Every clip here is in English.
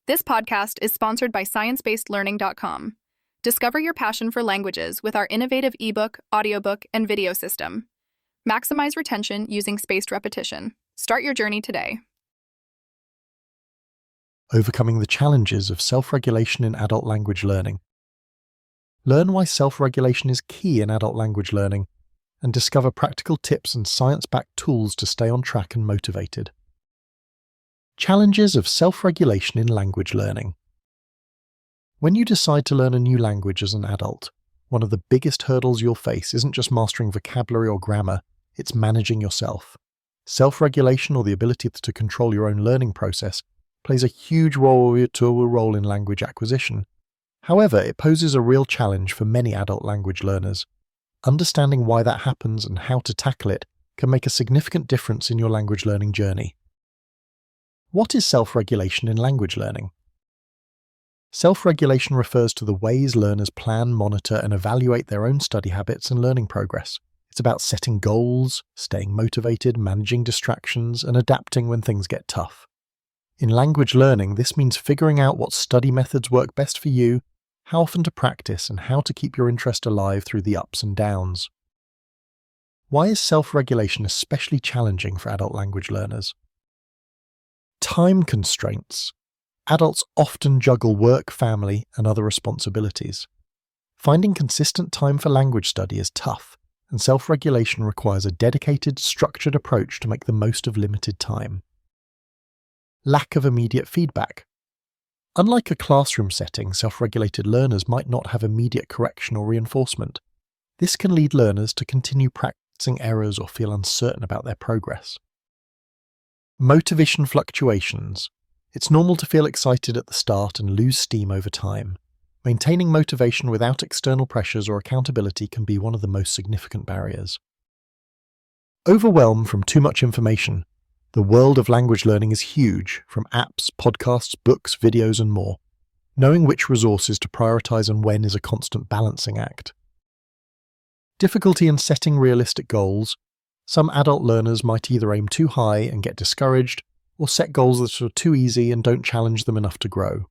This podcast is sponsored by ScienceBasedLearning.com. Discover your passion for languages with our innovative ebook, audiobook, and video system. Maximize retention using spaced repetition. Start your journey today. Overcoming the challenges of self-regulation in adult language learning. Learn why self-regulation is key in adult language learning, and discover practical tips and science-backed tools to stay on track and motivated. Challenges of self-regulation in language learning. When you decide to learn a new language as an adult, one of the biggest hurdles you'll face isn't just mastering vocabulary or grammar, it's managing yourself. Self-regulation, or the ability to control your own learning process, plays a huge role in language acquisition. However, it poses a real challenge for many adult language learners. Understanding why that happens and how to tackle it can make a significant difference in your language learning journey. What is self-regulation in language learning? Self-regulation refers to the ways learners plan, monitor, and evaluate their own study habits and learning progress. It's about setting goals, staying motivated, managing distractions, and adapting when things get tough. In language learning, this means figuring out what study methods work best for you, how often to practice, and how to keep your interest alive through the ups and downs. Why is self-regulation especially challenging for adult language learners? Time constraints. Adults often juggle work, family, and other responsibilities. Finding consistent time for language study is tough, and self-regulation requires a dedicated, structured approach to make the most of limited time. Lack of immediate feedback. Unlike a classroom setting, self-regulated learners might not have immediate correction or reinforcement. This can lead learners to continue practicing errors or feel uncertain about their progress. Motivation fluctuations. It's normal to feel excited at the start and lose steam over time. Maintaining motivation without external pressures or accountability can be one of the most significant barriers. Overwhelm from too much information. The world of language learning is huge, from apps, podcasts, books, videos, and more. Knowing which resources to prioritize and when is a constant balancing act. Difficulty in setting realistic goals. Some adult learners might either aim too high and get discouraged, or set goals that are too easy and don't challenge them enough to grow.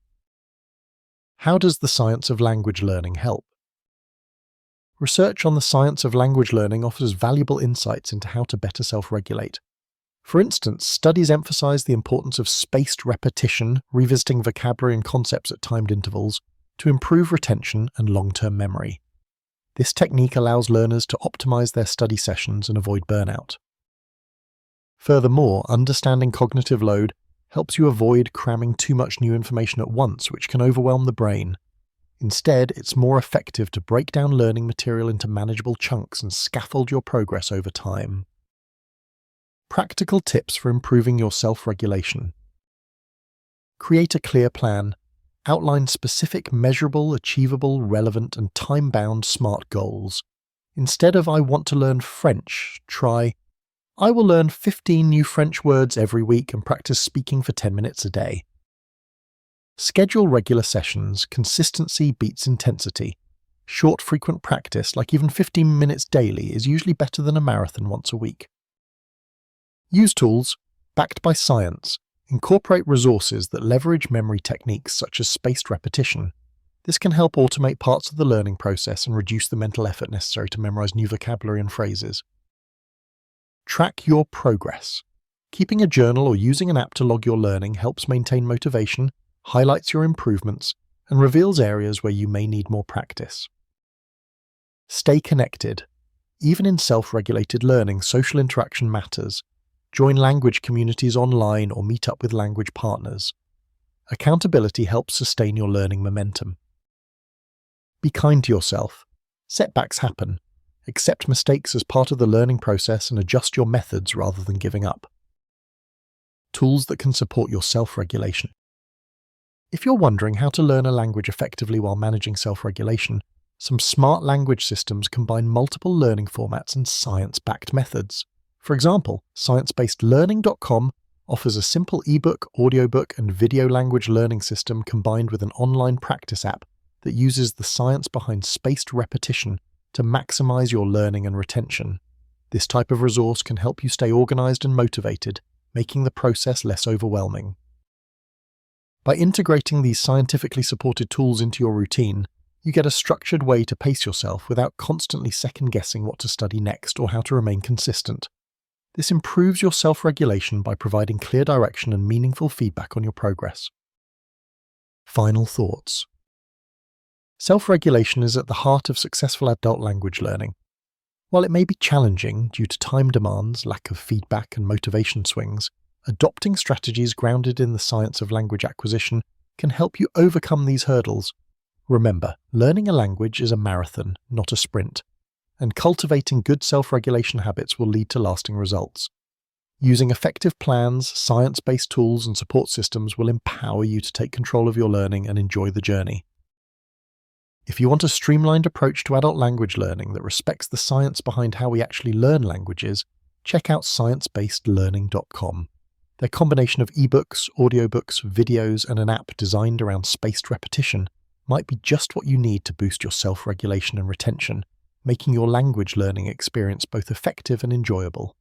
How does the science of language learning help? Research on the science of language learning offers valuable insights into how to better self-regulate. For instance, studies emphasize the importance of spaced repetition, revisiting vocabulary and concepts at timed intervals, to improve retention and long-term memory. This technique allows learners to optimize their study sessions and avoid burnout. Furthermore, understanding cognitive load helps you avoid cramming too much new information at once, which can overwhelm the brain. Instead, it's more effective to break down learning material into manageable chunks and scaffold your progress over time. Practical tips for improving your self-regulation. Create a clear plan. Outline specific, measurable, achievable, relevant, and time-bound SMART goals. Instead of "I want to learn French," try "I will learn 15 new French words every week and practice speaking for 10 minutes a day." Schedule regular sessions. Consistency beats intensity. Short, frequent practice, like even 15 minutes daily, is usually better than a marathon once a week. Use tools backed by science. Incorporate resources that leverage memory techniques such as spaced repetition. This can help automate parts of the learning process and reduce the mental effort necessary to memorize new vocabulary and phrases. Track your progress. Keeping a journal or using an app to log your learning helps maintain motivation, highlights your improvements, and reveals areas where you may need more practice. Stay connected. Even in self-regulated learning, social interaction matters. Join language communities online or meet up with language partners. Accountability helps sustain your learning momentum. Be kind to yourself. Setbacks happen. Accept mistakes as part of the learning process and adjust your methods rather than giving up. Tools that can support your self-regulation. If you're wondering how to learn a language effectively while managing self-regulation, some smart language systems combine multiple learning formats and science-backed methods. For example, ScienceBasedLearning.com offers a simple ebook, audiobook, and video language learning system combined with an online practice app that uses the science behind spaced repetition to maximize your learning and retention. This type of resource can help you stay organized and motivated, making the process less overwhelming. By integrating these scientifically supported tools into your routine, you get a structured way to pace yourself without constantly second-guessing what to study next or how to remain consistent. This improves your self-regulation by providing clear direction and meaningful feedback on your progress. Final thoughts. Self-regulation is at the heart of successful adult language learning. While it may be challenging due to time demands, lack of feedback, and motivation swings, adopting strategies grounded in the science of language acquisition can help you overcome these hurdles. Remember, learning a language is a marathon, not a sprint, and cultivating good self-regulation habits will lead to lasting results. Using effective plans, science-based tools, and support systems will empower you to take control of your learning and enjoy the journey. If you want a streamlined approach to adult language learning that respects the science behind how we actually learn languages, check out sciencebasedlearning.com. Their combination of ebooks, audiobooks, videos, and an app designed around spaced repetition might be just what you need to boost your self-regulation and retention, making your language learning experience both effective and enjoyable.